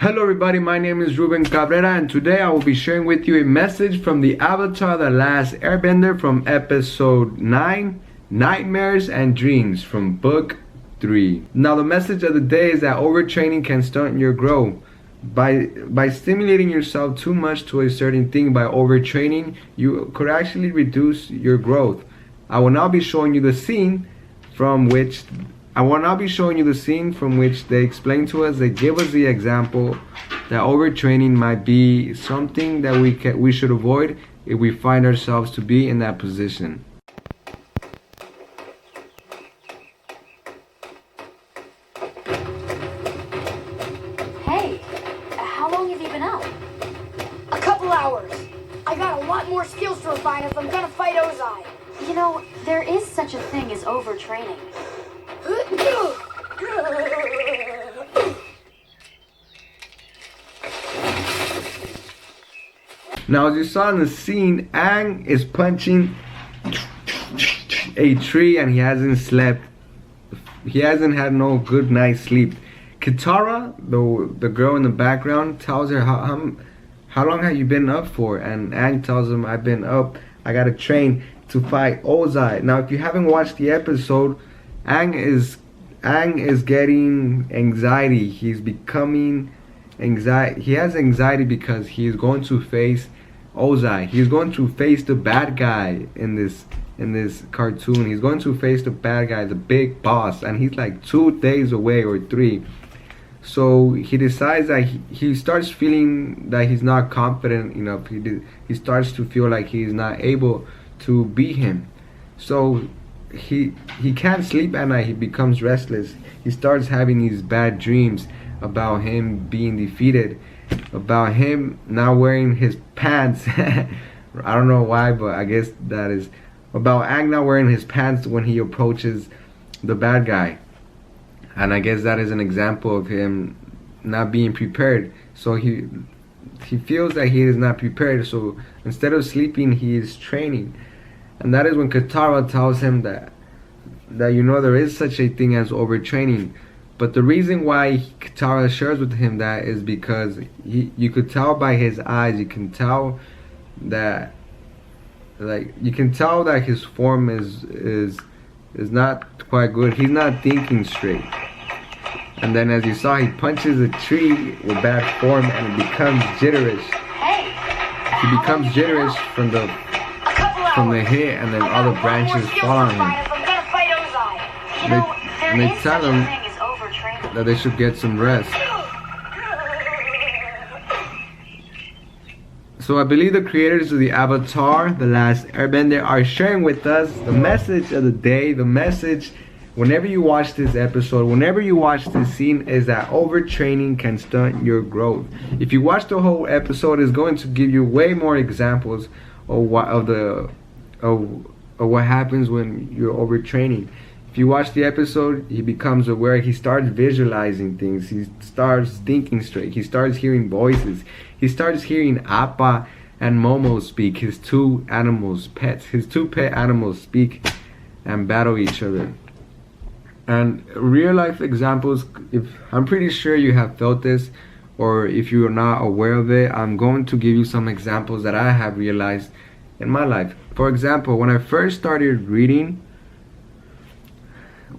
Hello everybody, my name is Ruben Cabrera and today I will be sharing with you a message from the Avatar The Last Airbender from episode 9, Nightmares and Dreams from book 3. Now the message of the day is that overtraining can stunt your growth. By stimulating yourself too much to a certain thing by overtraining, you could actually reduce your growth. I will now be showing you the scene from which they explain to us, they give us the example that overtraining might be something that we should avoid if we find ourselves to be in that position. Hey, how long have you been out? A couple hours. I got a lot more skills to refine if I'm gonna fight Ozai. You know, there is such a thing as overtraining. Now as you saw in the scene, Aang is punching a tree and he hasn't slept. He hasn't had no good night's sleep. Katara, the girl in the background, tells her how long have you been up for? And Aang tells him, I've been up, I gotta train to fight Ozai. Now if you haven't watched the episode, Aang is getting anxiety. He's becoming anxiety. He has anxiety because he's going to face Ozai. He's going to face the bad guy in this cartoon. He's going to face the bad guy, the big boss, and he's like 2 days away or 3. So he decides that he starts feeling that he's not confident enough. He starts to feel like he's not able to beat him. So he can't sleep at night. He becomes restless. He starts having these bad dreams about him being defeated, about him not wearing his pants. I don't know why, but I guess that is about Aang not wearing his pants when he approaches the bad guy. And I guess that is an example of him not being prepared. So he feels that he is not prepared. So instead of sleeping, he is training. And that is when Katara tells him that you know there is such a thing as overtraining. But the reason why Katara shares with him that is because you could tell by his eyes, you can tell that his form is not quite good. He's not thinking straight. And then as you saw, he punches a tree with bad form and it becomes jitterish. He becomes jitterish from the hit, and then all the branches fall on him. And they tell him that they should get some rest. So I believe the creators of the Avatar The Last Airbender are sharing with us the message of the day. The message, whenever you watch this episode, whenever you watch this scene, is that overtraining can stunt your growth. If you watch the whole episode, it's going to give you way more examples of what happens when you're overtraining. If you watch the episode, he becomes aware. He starts visualizing things. He starts thinking straight. He starts hearing voices. He starts hearing Appa and Momo speak. His two pet animals speak and battle each other. And real life examples, I'm pretty sure you have felt this, or if you are not aware of it, I'm going to give you some examples that I have realized in my life. For example, when I first started reading,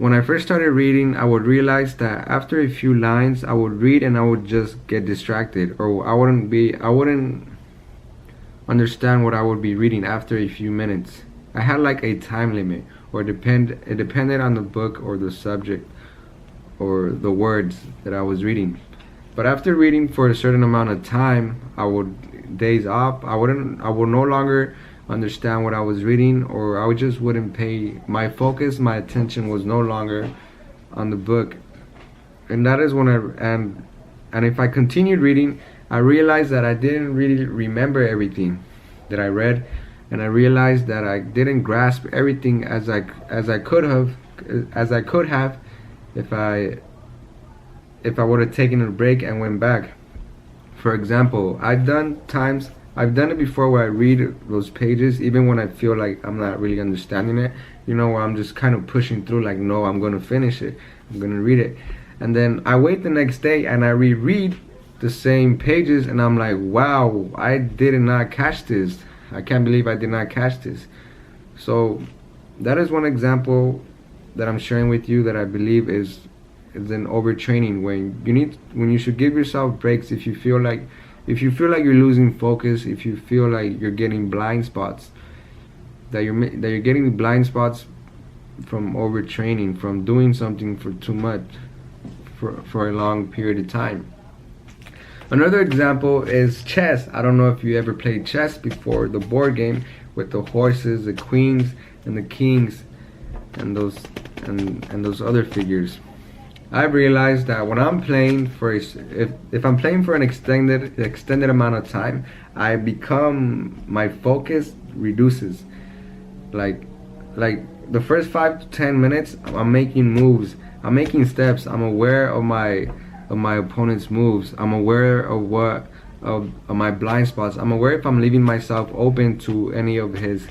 I would realize that after a few lines, I would read and I would just get distracted, or I wouldn't understand what I would be reading after a few minutes. I had like a time limit, or it depended on the book or the subject or the words that I was reading. But after reading for a certain amount of time, I would daze off. I would no longer understand what I was reading, or I just wouldn't pay my focus. My attention was no longer on the book. And that is when and if I continued reading, I realized that I didn't really remember everything that I read, and I realized that I didn't grasp everything as I could have if I would have taken a break and went back. For example, I've done it before where I read those pages even when I feel like I'm not really understanding it, where I'm just kind of pushing through, like, no, I'm going to finish it, I'm going to read it. And then I wait the next day and I reread the same pages, and I'm like, wow, I did not catch this. I can't believe I did not catch this. So that is one example that I'm sharing with you that I believe is an overtraining, when you should give yourself breaks if you feel like you're losing focus, if you feel like you're getting blind spots, that you're getting blind spots from overtraining, from doing something for too much for a long period of time. Another example is chess. I don't know if you ever played chess before, the board game with the horses, the queens, and the kings, and those other figures. I've realized that when I'm playing if I'm playing for an extended amount of time, my focus reduces. Like the first 5 to 10 minutes, I'm making moves, I'm making steps, I'm aware of my opponent's moves, I'm aware of my blind spots, I'm aware if I'm leaving myself open to any of his,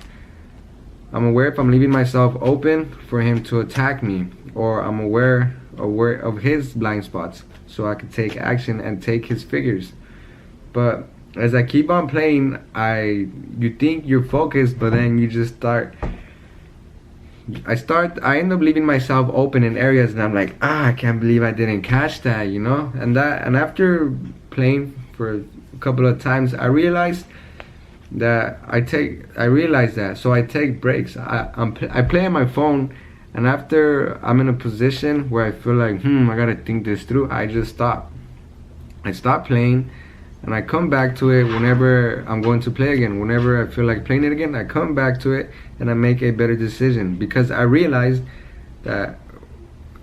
I'm aware if I'm leaving myself open for him to attack me, or I'm aware of his blind spots, so I can take action and take his figures. But as I keep on playing, you think you're focused, but then you just I end up leaving myself open in areas, and I'm like, I can't believe I didn't catch that, you know. And after playing for a couple of times, I realized that so I take breaks. I play on my phone, and after I'm in a position where I feel like I gotta think this through, I just stop. I stop playing, and I come back to it whenever I'm going to play again. Whenever I feel like playing it again, I come back to it and I make a better decision, because I realize that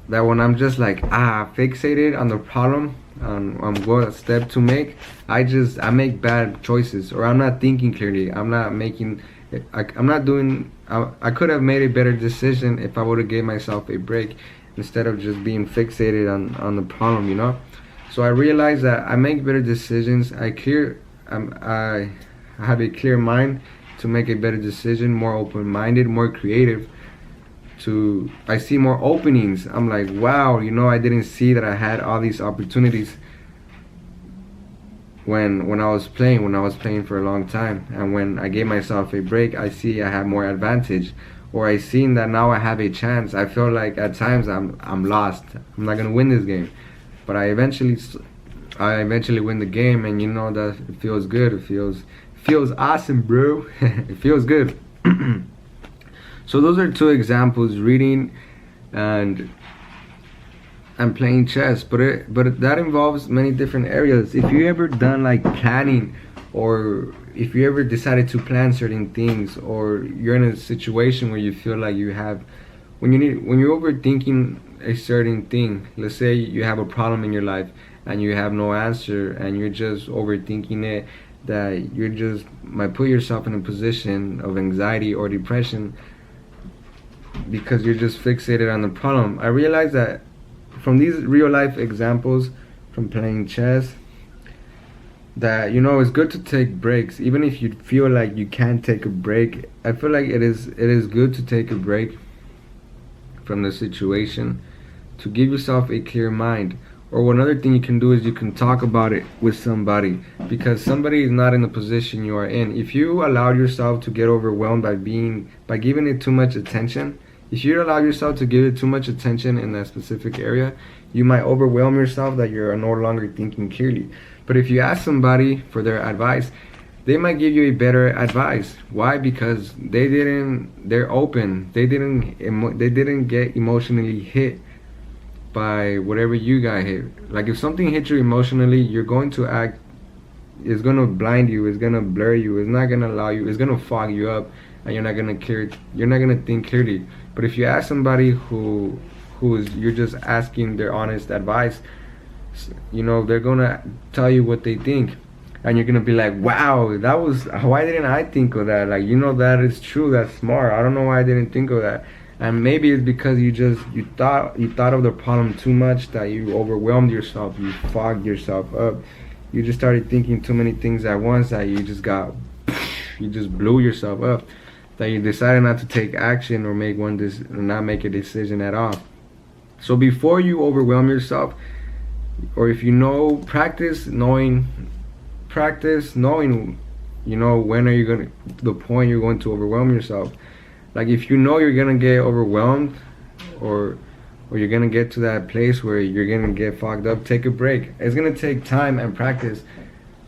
when I'm just like fixated on the problem, on what step to make, I make bad choices, or I'm not thinking clearly. I could have made a better decision if I would have gave myself a break instead of just being fixated on the problem, you know. So I realized that I make better decisions. I have a clear mind to make a better decision, more open-minded, more creative. I see more openings. I'm like, wow, you know, I didn't see that I had all these opportunities when I was playing for a long time. And when I gave myself a break, I see I have more advantage, or I seen that now I have a chance. I feel like at times I'm lost. I'm not gonna win this game, but I eventually win the game, and you know that it feels good. It feels awesome, bro. It feels good. So those are two examples: reading and playing chess. But that involves many different areas. If you ever done like planning, or if you ever decided to plan certain things, or you're in a situation where you feel like when you're overthinking a certain thing. Let's say you have a problem in your life and you have no answer, and you're just overthinking it, that you just might put yourself in a position of anxiety or depression because you're just fixated on the problem. I realized that from these real life examples from playing chess, that you know, it's good to take breaks. Even if you feel like you can't take a break, I feel like it is good to take a break from the situation to give yourself a clear mind. Or another thing you can do is you can talk about it with somebody, because somebody is not in the position you are in. If you allow yourself to get overwhelmed by giving it too much attention, if you allow yourself to give it too much attention in that specific area, you might overwhelm yourself that you're no longer thinking clearly. But if you ask somebody for their advice, they might give you a better advice. Why? Because they're open. They didn't get emotionally hit by whatever you got hit. Like if something hits you emotionally, you're going to act, it's going to blind you, it's going to blur you, it's not going to allow you, it's going to fog you up, and you're not going to think clearly. But if you ask somebody you're just asking their honest advice, you know, they're going to tell you what they think, and you're going to be like, wow, why didn't I think of that? Like, you know, that is true, that's smart. I don't know why I didn't think of that. And maybe it's because you thought of the problem too much, that you overwhelmed yourself, you fogged yourself up, you just started thinking too many things at once, that you just blew yourself up, that you decided not to take action or not make a decision at all. So before you overwhelm yourself, or if you know, practice knowing, you know, when are you gonna, the point you're going to overwhelm yourself. Like if you know you're gonna get overwhelmed, or you're gonna get to that place where you're gonna get fogged up, take a break. It's gonna take time and practice,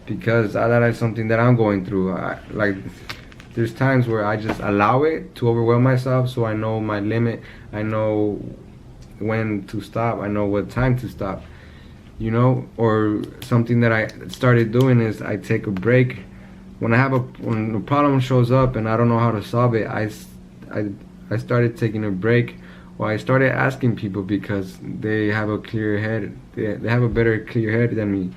because that is something that I'm going through. Like there's times where I just allow it to overwhelm myself, so I know my limit, I know when to stop, I know what time to stop, you know. Or something that I started doing is I take a break when when a problem shows up and I don't know how to solve it. I started taking a break, or I started asking people, because they have a clear head, they have a better clear head than me,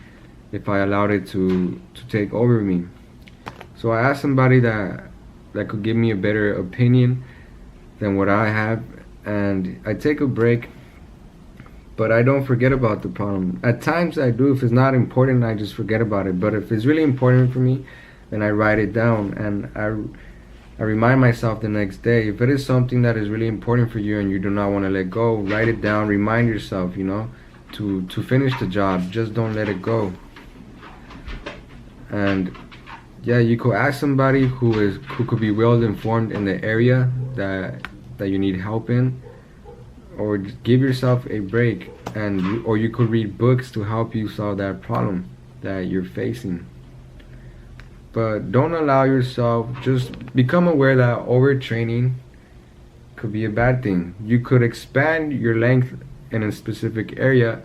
if I allowed it to take over me. So I asked somebody that could give me a better opinion than what I have, and I take a break, but I don't forget about the problem. At times I do. If it's not important, I just forget about it. But if it's really important for me, then I write it down, and I remind myself the next day. If it is something that is really important for you and you do not want to let go, write it down, remind yourself, you know, to finish the job. Just don't let it go. And yeah, you could ask somebody who could be well informed in the area that you need help in, or give yourself a break, or you could read books to help you solve that problem that you're facing. But don't allow yourself, just become aware that overtraining could be a bad thing. You could expand your length in a specific area,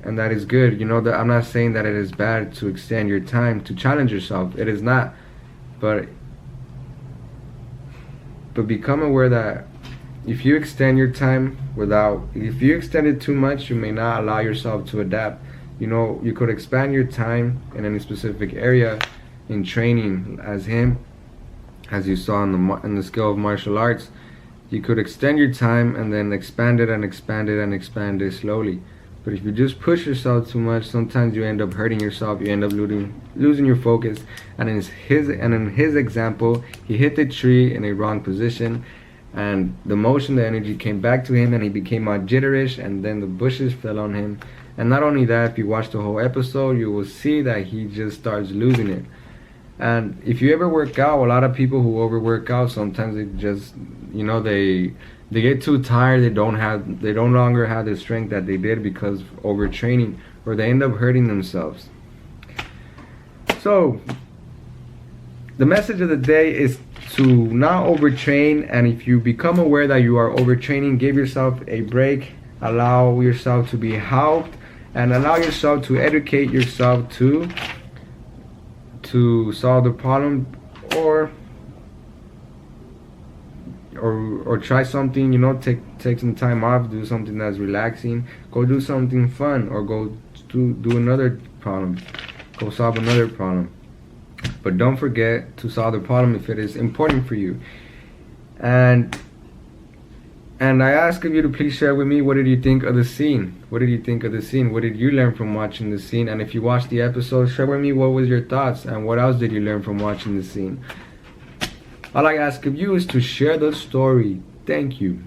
and that is good. You know, that I'm not saying that it is bad to extend your time to challenge yourself. It is not. But become aware that if you extend your time if you extend it too much, you may not allow yourself to adapt. You know, you could expand your time in any specific area in training as you saw in the skill of martial arts. You could extend your time and then expand it and expand it and expand it slowly. But if you just push yourself too much, sometimes you end up hurting yourself. You end up losing your focus. And in his example, he hit the tree in a wrong position, and the motion, the energy came back to him, and he became all jitterish, and then the bushes fell on him. And not only that, if you watch the whole episode, you will see that he just starts losing it. And if you ever work out, a lot of people who overwork out, sometimes they just, you know, they get too tired. They no longer have the strength that they did because of overtraining, or they end up hurting themselves. So the message of the day is to not overtrain, and if you become aware that you are overtraining, give yourself a break, allow yourself to be helped, and allow yourself to educate yourself to solve the problem, or try something, you know, take some time off, do something that's relaxing, go do something fun, or go do another problem, go solve another problem. But don't forget to solve the problem if it is important for you. And I ask of you to please share with me, what did you think of the scene? What did you think of the scene? What did you learn from watching the scene? And if you watched the episode, share with me what was your thoughts, and what else did you learn from watching the scene? All I ask of you is to share the story. Thank you.